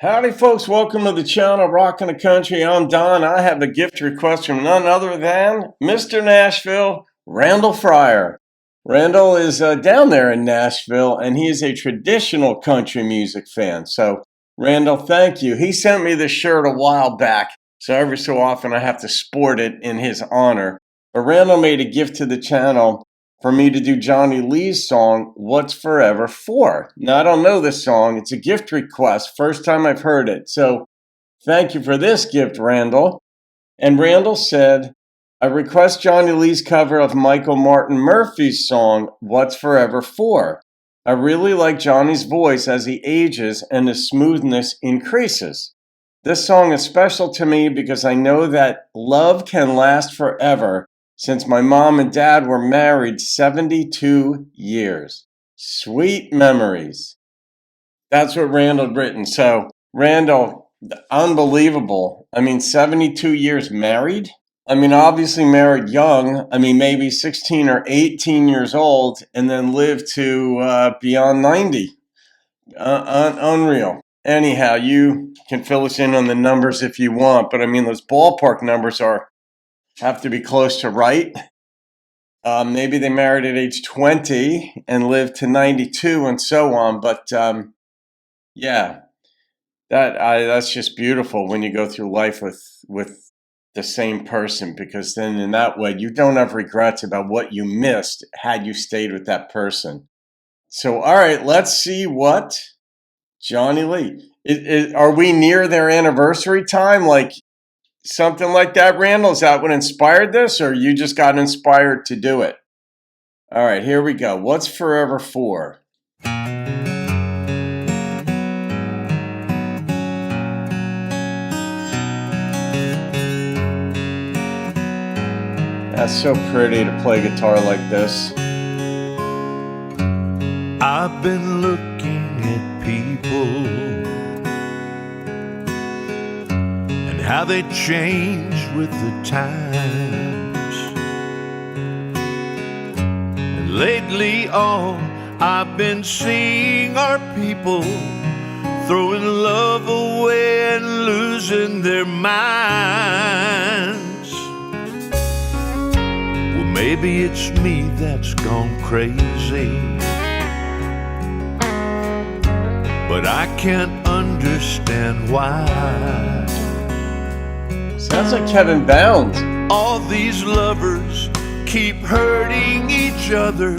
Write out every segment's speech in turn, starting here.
Howdy, folks. Welcome to the channel, Rockin' the Country. I'm Don. I have a gift request from none other than Mr. Nashville, Randall Fryer. Randall is down there in Nashville, and he is a traditional country music fan. So, Randall, thank you. He sent me this shirt a while back, so every so often I have to sport it in his honor. But Randall made a gift to the channel for me to do Johnny Lee's song, What's Forever For. Now, I don't know this song. It's a gift request. First time I've heard it. So thank you for this gift, Randall. And Randall said, I request Johnny Lee's cover of Michael Martin Murphey's song, What's Forever For. I really like Johnny's voice as he ages and his smoothness increases. This song is special to me because I know that love can last forever, since my mom and dad were married 72 years. Sweet memories. That's what Randall had written. So, Randall, unbelievable. 72 years married? Obviously married young. Maybe 16 or 18 years old, and then lived to beyond 90. Unreal. Anyhow, you can fill us in on the numbers if you want, but those ballpark numbers have to be close to right. Maybe they married at age 20 and lived to 92 and so on. But yeah, that's just beautiful when you go through life with the same person, because then in that way you don't have regrets about what you missed had you stayed with that person. So, all right, let's see what Johnny Lee. Are we near their anniversary time? Like, something like that, Randall? Is that what inspired this, or you just got inspired to do it? All right, here we go. What's Forever For? That's so pretty to play guitar like this. I've been looking at people and how they change with the times. And lately all I've been seeing are people throwing love away and losing their minds. Well, maybe it's me that's gone crazy, but I can't understand why. Sounds like Kevin Bounds. All these lovers keep hurting each other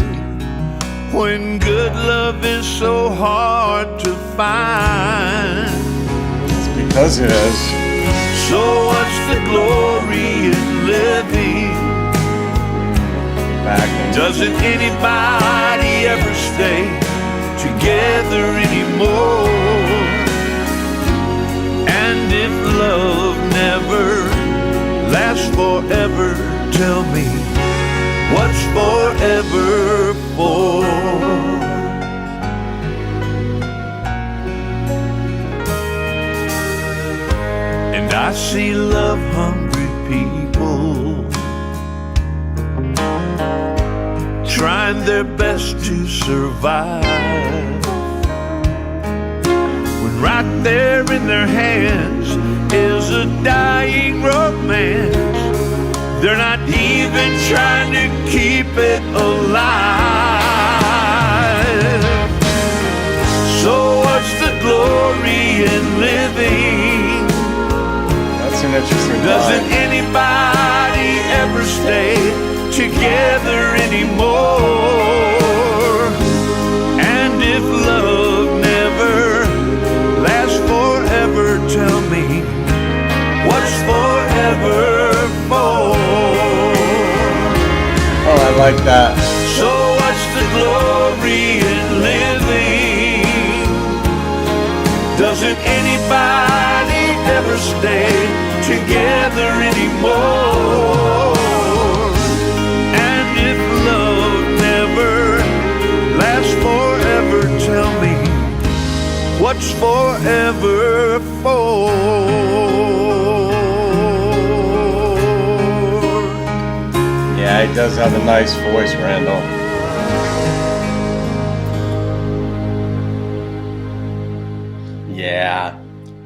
when good love is so hard to find. It's because it is. So what's the glory in living? Doesn't anybody ever stay together anymore? And if love never lasts forever, tell me, what's forever for? And I see love-hungry people trying their best to survive, when right there in their hands is a dying romance. They're not even trying to keep it alive. So what's the glory in living? That's an interesting Doesn't line. anybody ever stay together anymore? And if love never lasts forever, tell me, what's forever for? Oh, I like that. So what's the glory in living? Doesn't anybody ever stay together anymore? And if love never lasts forever, tell me, what's forever for? Yeah, he does have a nice voice, Randall. Yeah.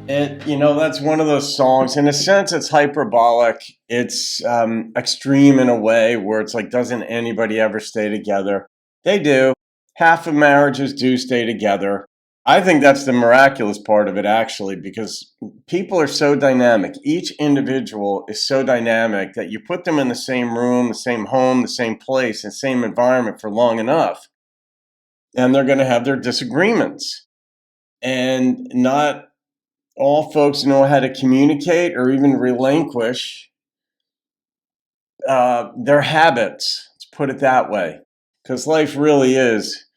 That's one of those songs. In a sense, it's hyperbolic. It's extreme in a way where it's like, doesn't anybody ever stay together? They do. Half of marriages do stay together. I think that's the miraculous part of it, actually, because people are so dynamic. Each individual is so dynamic that you put them in the same room, the same home, the same place, the same environment for long enough, and they're going to have their disagreements. And not all folks know how to communicate or even relinquish their habits. Let's put it that way. Because life really is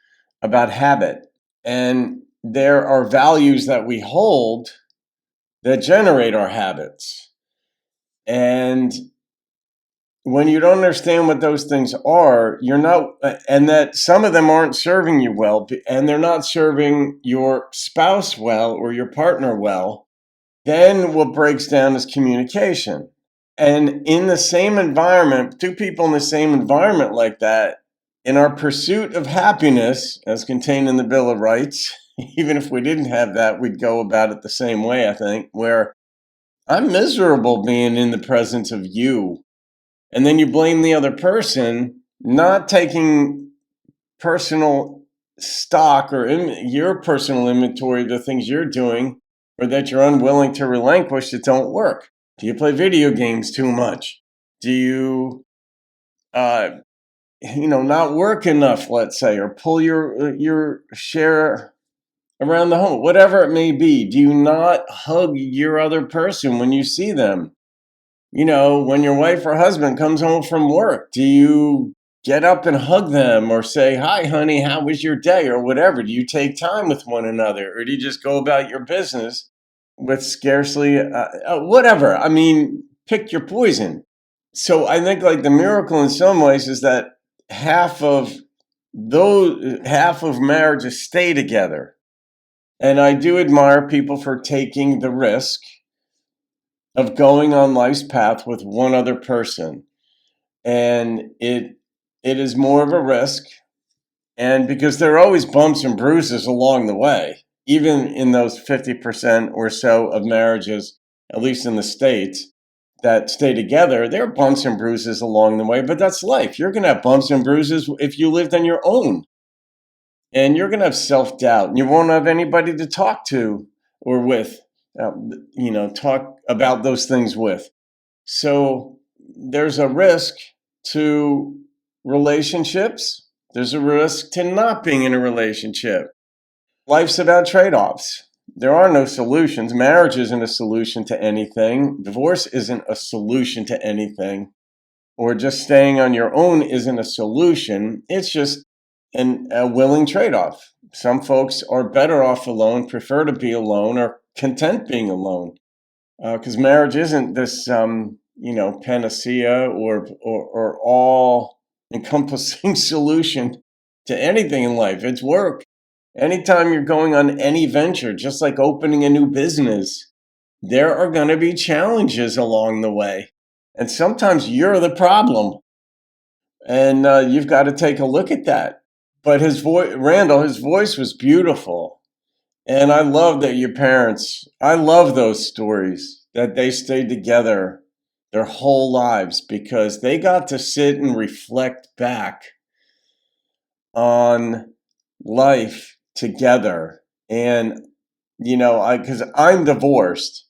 about habit. And there are values that we hold that generate our habits. And when you don't understand what those things are, you're not, and that some of them aren't serving you well, and they're not serving your spouse well or your partner well, then what breaks down is communication. And in the same environment, two people in the same environment like that, in our pursuit of happiness, as contained in the Bill of Rights, even if we didn't have that, we'd go about it the same way, I think, where I'm miserable being in the presence of you. And then you blame the other person, not taking personal stock or your personal inventory of the things you're doing or that you're unwilling to relinquish that don't work. Do you play video games too much? Do you, not work enough, let's say, or pull your share around the home, whatever it may be? Do you not hug your other person when you see them? When your wife or husband comes home from work, do you get up and hug them or say, "Hi, honey, how was your day?" or whatever? Do you take time with one another, or do you just go about your business with scarcely whatever? I mean, pick your poison. So I think like the miracle in some ways is that half of marriages stay together. And I do admire people for taking the risk of going on life's path with one other person. And it is more of a risk. And because there are always bumps and bruises along the way, even in those 50% or so of marriages, at least in the States, that stay together, there are bumps and bruises along the way, but that's life. You're going to have bumps and bruises if you lived on your own. And you're going to have self-doubt. And you won't have anybody to talk to or with, talk about those things with. So there's a risk to relationships. There's a risk to not being in a relationship. Life's about trade-offs. There are no solutions. Marriage isn't a solution to anything. Divorce isn't a solution to anything. Or just staying on your own isn't a solution. It's just a willing trade-off. Some folks are better off alone, prefer to be alone, or content being alone. Because marriage isn't this, panacea or all-encompassing solution to anything in life. It's work. Anytime you're going on any venture, just like opening a new business, there are going to be challenges along the way. And sometimes you're the problem. And you've got to take a look at that. But Randall, his voice was beautiful. And I love that your parents, I love those stories that they stayed together their whole lives because they got to sit and reflect back on life together. And, because I'm divorced.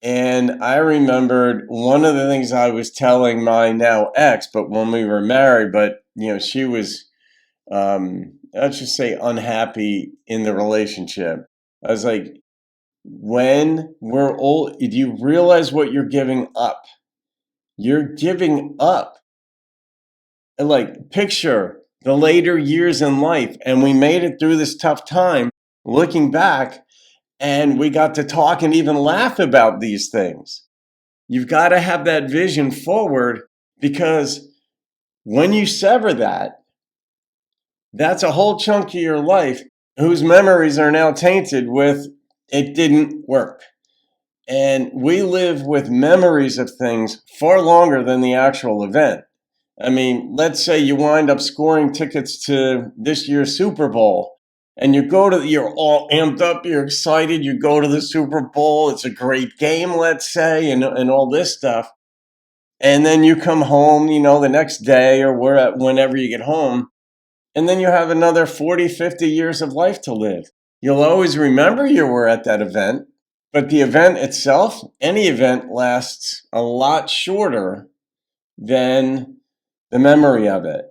And I remembered one of the things I was telling my now ex, but when we were married, but, she was, let's just say, unhappy in the relationship. I was like, when we're old, do you realize what you're giving up? You're giving up. And like, picture the later years in life, and we made it through this tough time, looking back, and we got to talk and even laugh about these things. You've got to have that vision forward because when you sever that, that's a whole chunk of your life whose memories are now tainted with it didn't work. And we live with memories of things far longer than the actual event. I mean, let's say you wind up scoring tickets to this year's Super Bowl and you're all amped up, you're excited, you go to the Super Bowl, it's a great game, let's say, and all this stuff. And then you come home, the next day or whenever you get home, and then you have another 40, 50 years of life to live. You'll always remember you were at that event, but the event itself, any event, lasts a lot shorter than the memory of it.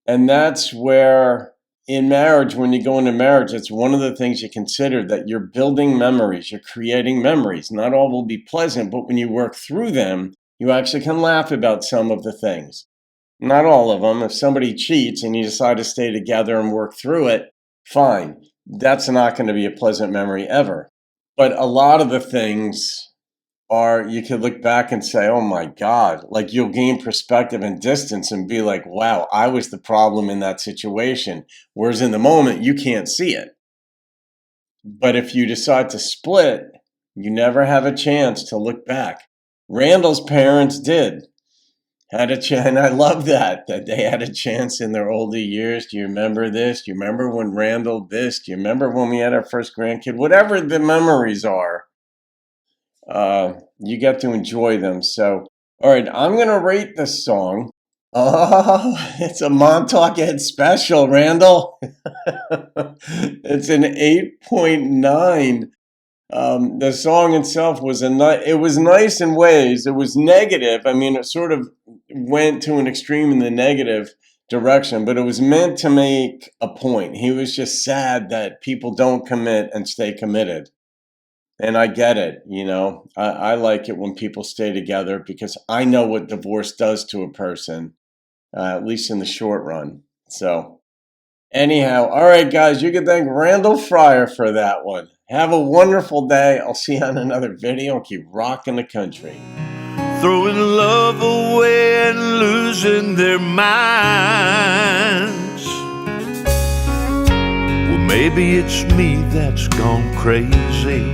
And that's where in marriage, when you go into marriage, it's one of the things you consider, that you're building memories, you're creating memories. Not all will be pleasant, but when you work through them, you actually can laugh about some of the things. Not all of them. If somebody cheats and you decide to stay together and work through it, fine. That's not going to be a pleasant memory ever. But a lot of the things you could look back and say, oh my God, like you'll gain perspective and distance and be like, wow, I was the problem in that situation. Whereas in the moment, you can't see it. But if you decide to split, you never have a chance to look back. Randall's parents had a chance, and I love that they had a chance in their older years. Do you remember this? Do you remember when Randall this? Do you remember when we had our first grandkid? Whatever the memories are, you get to enjoy them. So, all right, I'm going to rate this song. Oh, it's a Montauk Ed special, Randall. It's an 8.9. The song itself was it was nice in ways. It was negative. I mean, it sort of went to an extreme in the negative direction, but it was meant to make a point. He was just sad that people don't commit and stay committed. And I get it, I like it when people stay together because I know what divorce does to a person, at least in the short run. So anyhow, all right, guys, you can thank Randall Fryer for that one. Have a wonderful day. I'll see you on another video. Keep rocking the country. Throwing love away and losing their minds. Well, maybe it's me that's gone crazy.